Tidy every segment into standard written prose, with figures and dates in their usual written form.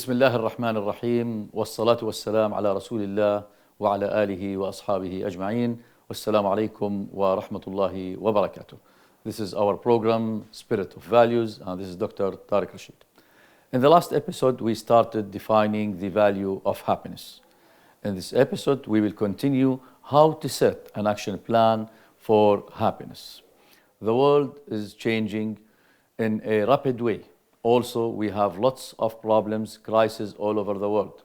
بسم الله الرحمن الرحيم والصلاة والسلام على رسول الله وعلى آله وأصحابه أجمعين والسلام عليكم ورحمة الله وبركاته. This is our program Spirit of Values and this is Dr. Tariq Rashid. In the last episode we started defining the value of happiness. In this episode we will continue how to set an action plan for happiness. The world is changing in a rapid way. Also, we have lots of problems, crises all over the world.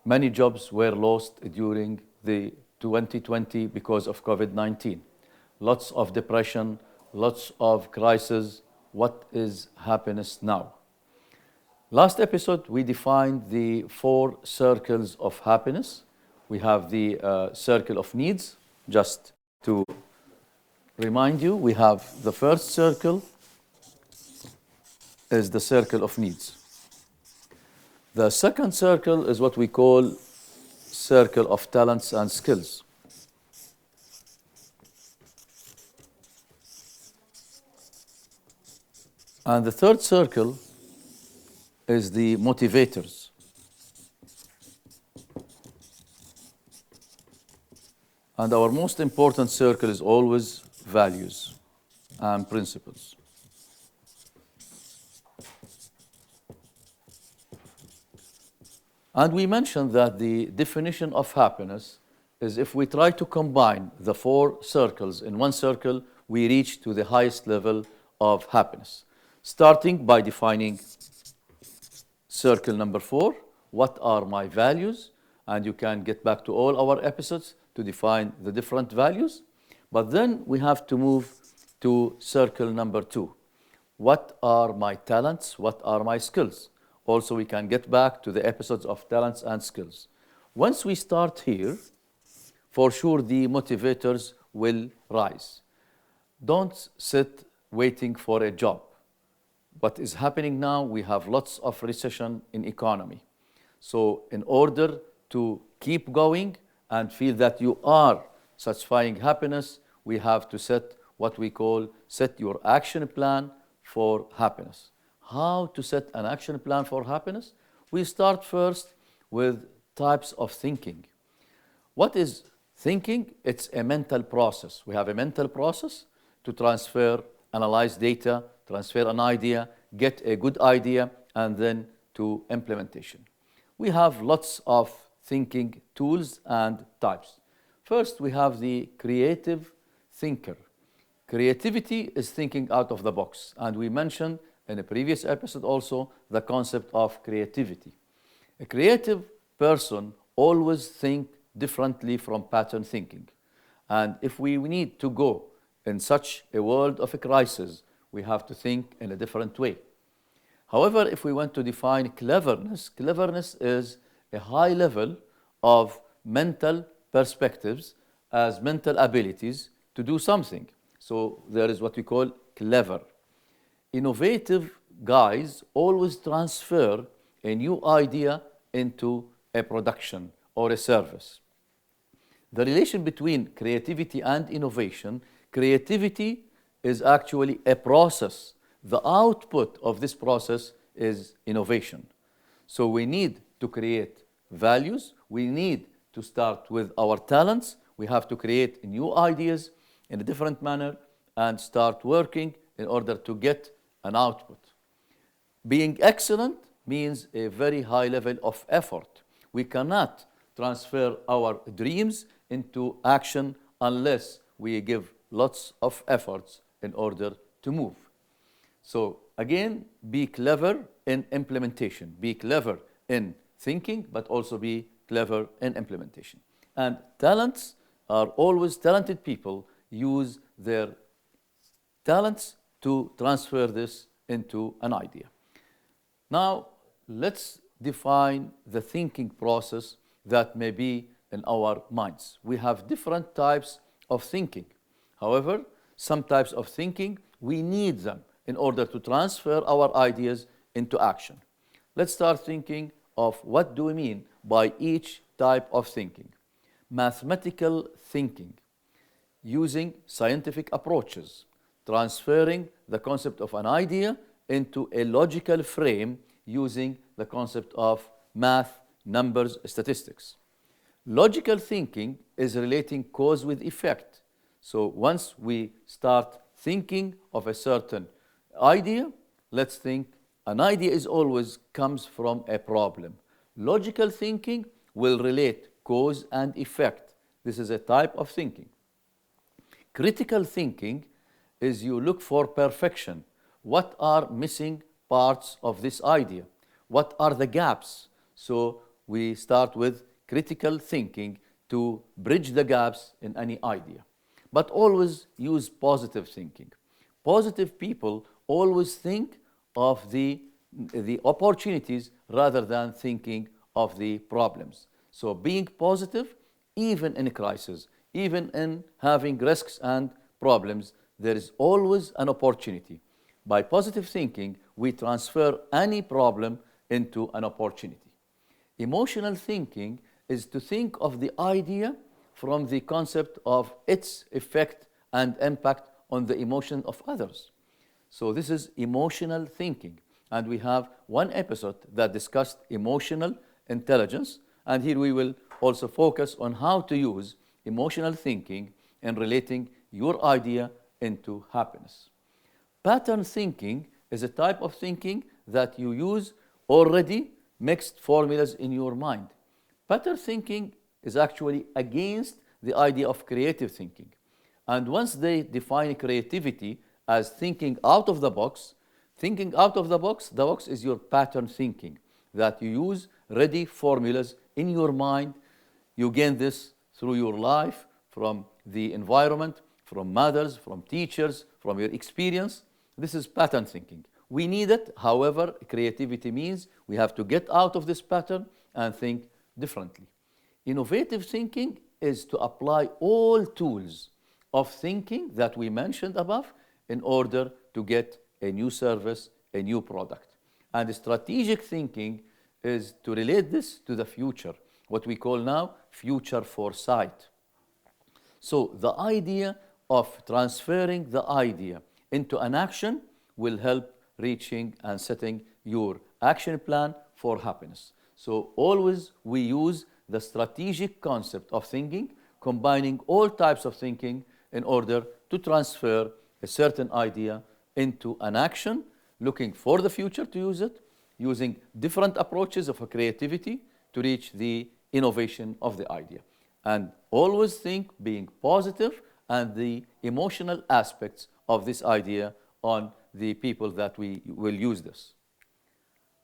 Many jobs were lost during the 2020 because of COVID-19. Lots of depression, lots of crises. What is happiness now? Last episode, we defined the 4 circles of happiness. We have the circle of needs. Just to remind you, we have the first circle is the circle of needs. The second circle is what we call circle of talents and skills. And the third circle is the motivators. And our most important circle is always values and principles. And we mentioned that the definition of happiness is if we try to combine the 4 circles in one circle, we reach to the highest level of happiness. Starting by defining circle number 4, what are my values? And you can get back to all our episodes to define the different values. But then we have to move to circle number 2. What are my talents? What are my skills? Also, we can get back to the episodes of talents and skills. Once we start here, for sure the motivators will rise. Don't sit waiting for a job. What is happening now, we have lots of recession in economy. So in order to keep going and feel that you are satisfying happiness, we have to set what we call set your action plan for happiness. How to set an action plan for happiness? We start first with types of thinking. What is thinking? It's a mental process. We have a mental process to transfer, analyze data, transfer an idea, get a good idea, and then to implementation. We have lots of thinking tools and types. First, we have the creative thinker. Creativity is thinking out of the box, and we mentioned in a previous episode also the concept of creativity. A creative person always think differently from pattern thinking. And if we need to go in such a world of a crisis, we have to think in a different way. However, if we want to define cleverness, cleverness is a high level of mental perspectives as mental abilities to do something. So there is what we call clever. Innovative guys always transfer a new idea into a production or a service. The relation between creativity and innovation, creativity is actually a process. The output of this process is innovation. So we need to create values. We need to start with our talents. We have to create new ideas in a different manner and start working in order to get an output. Being excellent means a very high level of effort. We cannot transfer our dreams into action unless we give lots of efforts in order to move. So again, be clever in implementation. Be clever in thinking, but also be clever in implementation. And talents are always talented people use their talents to transfer this into an idea. Now, let's define the thinking process that may be in our minds. We have different types of thinking. However, some types of thinking, we need them in order to transfer our ideas into action. Let's start thinking of what do we mean by each type of thinking. Mathematical thinking, using scientific approaches, transferring the concept of an idea into a logical frame using the concept of math, numbers, statistics. Logical thinking is relating cause with effect. So once we start thinking of a certain idea, let's think an idea is always comes from a problem. Logical thinking will relate cause and effect. This is a type of thinking. Critical thinking is you look for perfection. What are missing parts of this idea? What are the gaps? So we start with critical thinking to bridge the gaps in any idea. But always use positive thinking. Positive people always think of the opportunities rather than thinking of the problems. So being positive, even in a crisis, even in having risks and problems, there is always an opportunity. By positive thinking, we transfer any problem into an opportunity. Emotional thinking is to think of the idea from the concept of its effect and impact on the emotion of others. So this is emotional thinking. And we have one episode that discussed emotional intelligence. And here we will also focus on how to use emotional thinking in relating your idea into happiness. Pattern thinking is a type of thinking that you use already mixed formulas in your mind. Pattern thinking is actually against the idea of creative thinking. And once they define creativity as thinking out of the box the box is your pattern thinking, that you use ready formulas in your mind. You gain this through your life, from the environment, from mothers, from teachers, from your experience. This is pattern thinking. We need it. However, creativity means we have to get out of this pattern and think differently. Innovative thinking is to apply all tools of thinking that we mentioned above in order to get a new service, a new product. And strategic thinking is to relate this to the future, what we call now future foresight. So the idea of transferring the idea into an action will help reaching and setting your action plan for happiness. So always we use the strategic concept of thinking, combining all types of thinking in order to transfer a certain idea into an action, looking for the future to use it, using different approaches of creativity to reach the innovation of the idea. And always think being positive and the emotional aspects of this idea on the people that we will use this.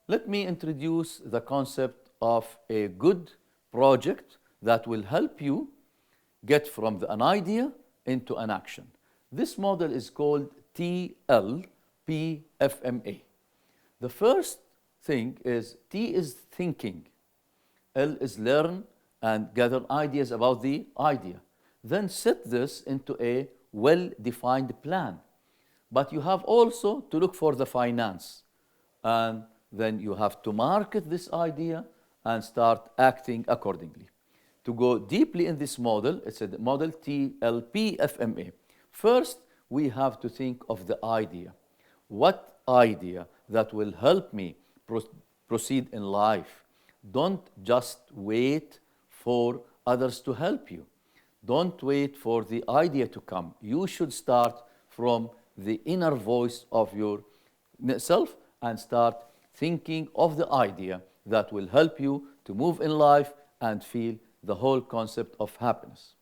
Let me introduce the concept of a good project that will help you get from an idea into an action. This model is called TLPFMA. The first thing is T is thinking, L is learn and gather ideas about the idea. Then set this into a well-defined plan. But you have also to look for the finance. And then you have to market this idea and start acting accordingly. To go deeply in this model, it's a model TLPFMA. First, we have to think of the idea. What idea that will help me proceed in life? Don't just wait for others to help you. Don't wait for the idea to come. You should start from the inner voice of yourself and start thinking of the idea that will help you to move in life and feel the whole concept of happiness.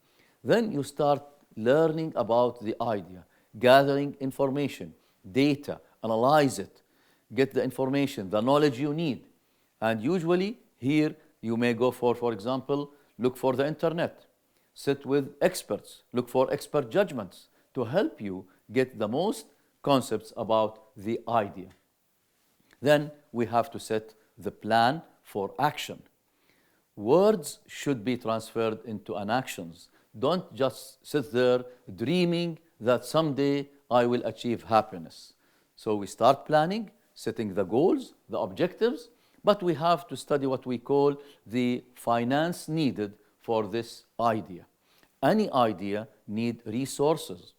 Then you start learning about the idea, gathering information, data, analyze it, get the information, the knowledge you need. And usually here you may go for example, look for the internet, sit with experts, look for expert judgments to help you get the most concepts about the idea. Then we have to set the plan for action. Words should be transferred into an actions. Don't just sit there dreaming that someday I will achieve happiness. So we start planning, setting the goals, the objectives, but we have to study what we call the finance needed for this idea. Any idea needs resources.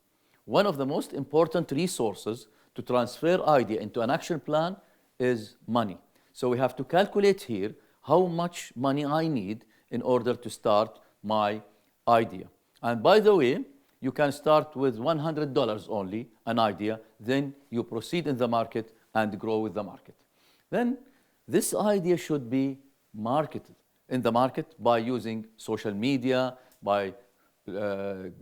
One of the most important resources to transfer idea into an action plan is money. So we have to calculate here how much money I need in order to start my idea. And by the way, you can start with $100 only, an idea, then you proceed in the market and grow with the market. Then this idea should be marketed in the market by using social media, by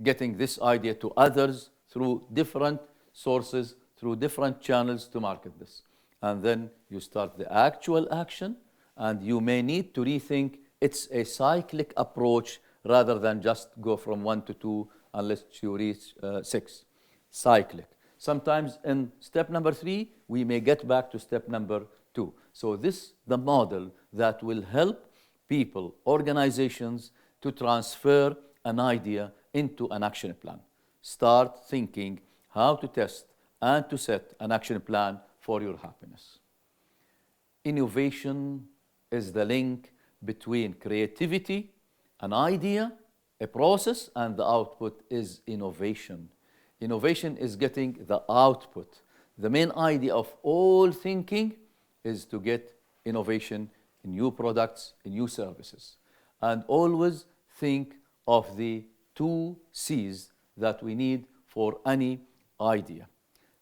getting this idea to others through different sources, through different channels to market this. And then you start the actual action, and you may need to rethink. It's a cyclic approach rather than just go from 1 to 2 unless you reach 6. Cyclic. Sometimes in step number 3, we may get back to step number 2. So this is the model that will help people, organizations, to transfer an idea into an action plan. Start thinking how to test and to set an action plan for your happiness. Innovation is the link between creativity, an idea, a process, and the output is innovation. Innovation is getting the output. The main idea of all thinking is to get innovation in new products, in new services. And always think of the 2 C's that we need for any idea.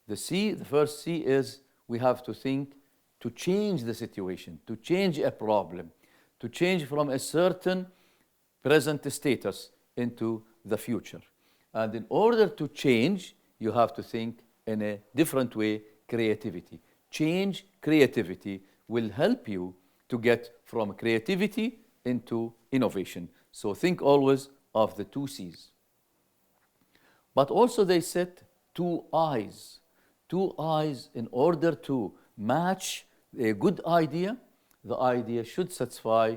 The first C is we have to think to change the situation, to change a problem, to change from a certain present status into the future. And in order to change, you have to think in a different way, creativity. Change creativity will help you to get from creativity into innovation. So think always of the 2 C's. But also they set 2 I's. 2 I's in order to match a good idea, the idea should satisfy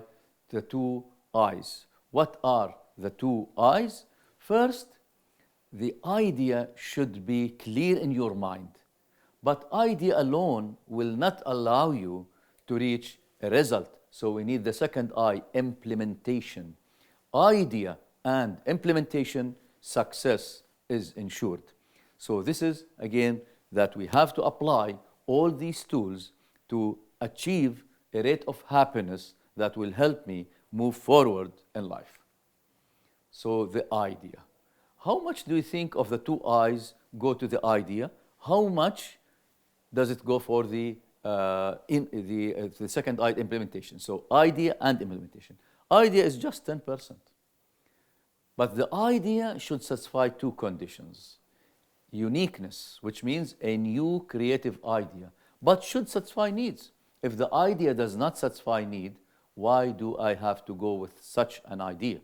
the 2 I's. What are the 2 I's? First, the idea should be clear in your mind. But idea alone will not allow you to reach a result. So we need the second I, implementation. Idea and implementation, success is ensured. So this is, again, that we have to apply all these tools to achieve a rate of happiness that will help me move forward in life. So the idea. How much do you think of the 2 I's go to the idea? How much does it go for the second I, implementation? So idea and implementation. Idea is just 10%. But the idea should satisfy 2 conditions. Uniqueness, which means a new creative idea, but should satisfy needs. If the idea does not satisfy need, why do I have to go with such an idea?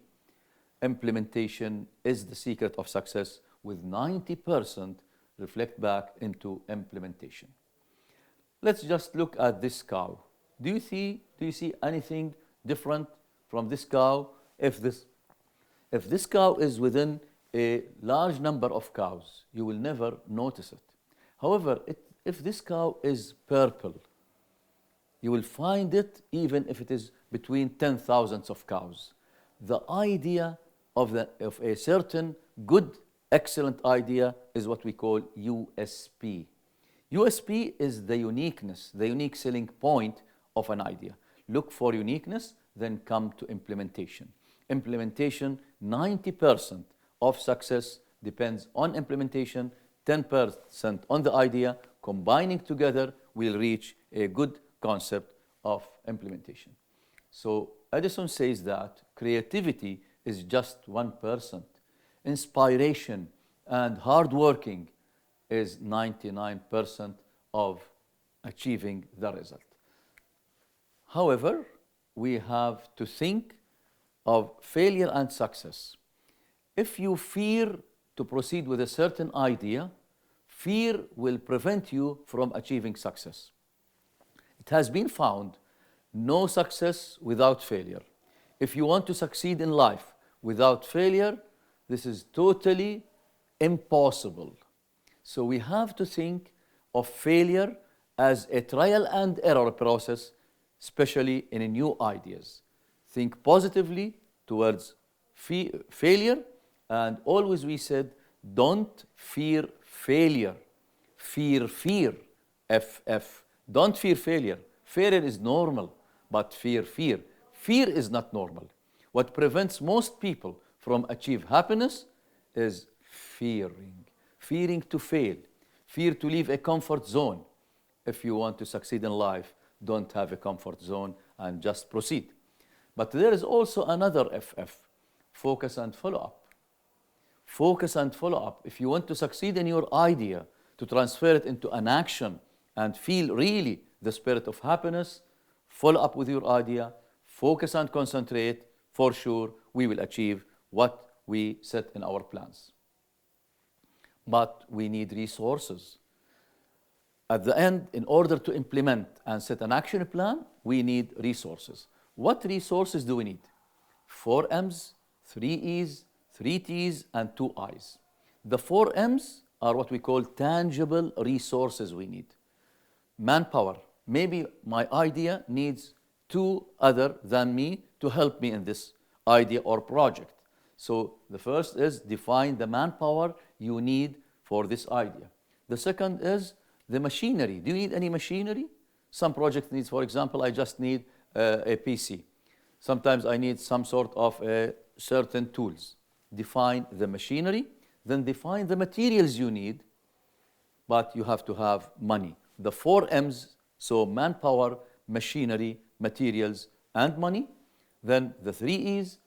Implementation is the secret of success, with 90% reflect back into implementation. Let's just look at this cow. Do you see anything different from this cow? If this cow is within a large number of cows, you will never notice it. However, if this cow is purple, you will find it even if it is between 10,000 of cows. The idea of a certain good, excellent idea is what we call USP. USP is the uniqueness, the unique selling point of an idea. Look for uniqueness, then come to implementation. Implementation, 90% of success depends on implementation, 10% on the idea. Combining together, we'll reach a good concept of implementation. So Edison says that creativity is just 1%. Inspiration and hard working is 99% of achieving the result. However, we have to think of failure and success. If you fear to proceed with a certain idea, fear will prevent you from achieving success. It has been found, no success without failure. If you want to succeed in life without failure, this is totally impossible. So we have to think of failure as a trial and error process, especially in new ideas. Think positively towards failure, and always we said, don't fear failure. Fear, FF. Don't fear failure. Failure is normal, but fear. Fear is not normal. What prevents most people from achieve happiness is fearing. Fearing to fail. Fear to leave a comfort zone. If you want to succeed in life, don't have a comfort zone and just proceed. But there is also another FF, focus and follow up. Focus and follow up. If you want to succeed in your idea, to transfer it into an action and feel really the spirit of happiness, follow up with your idea, focus and concentrate, for sure we will achieve what we set in our plans. But we need resources. At the end, in order to implement and set an action plan, we need resources. What resources do we need? 4 M's, 3 E's, 3 T's, and 2 I's. The 4 M's are what we call tangible resources we need. Manpower. Maybe my idea needs 2 other than me to help me in this idea or project. So the first is define the manpower you need for this idea. The second is the machinery. Do you need any machinery? Some project needs, for example, I just need a PC. Sometimes I need some sort of certain tools. Define the machinery, then define the materials you need, but you have to have money. The 4 M's, so manpower, machinery, materials, and money. Then the 3 E's,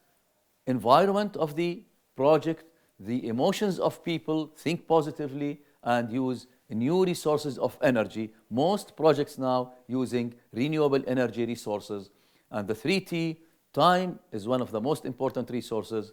environment of the project, the emotions of people, think positively, and use new resources of energy. Most projects now using renewable energy resources. And the 3T, time is one of the most important resources.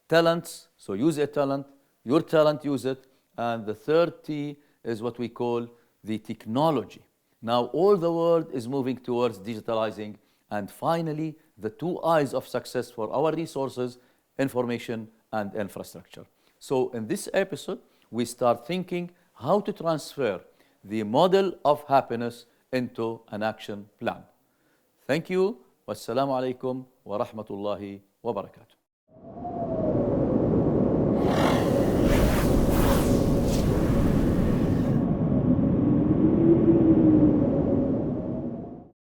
Talents, so use a talent, your talent, use it. And the third T is what we call the technology. Now all the world is moving towards digitalizing. And finally, the 2 I's of success for our resources, information and infrastructure. So in this episode, we start thinking how to transfer the model of happiness into an action plan. Thank you. Wassalamu alaikum wa rahmatullahi wa barakatuh.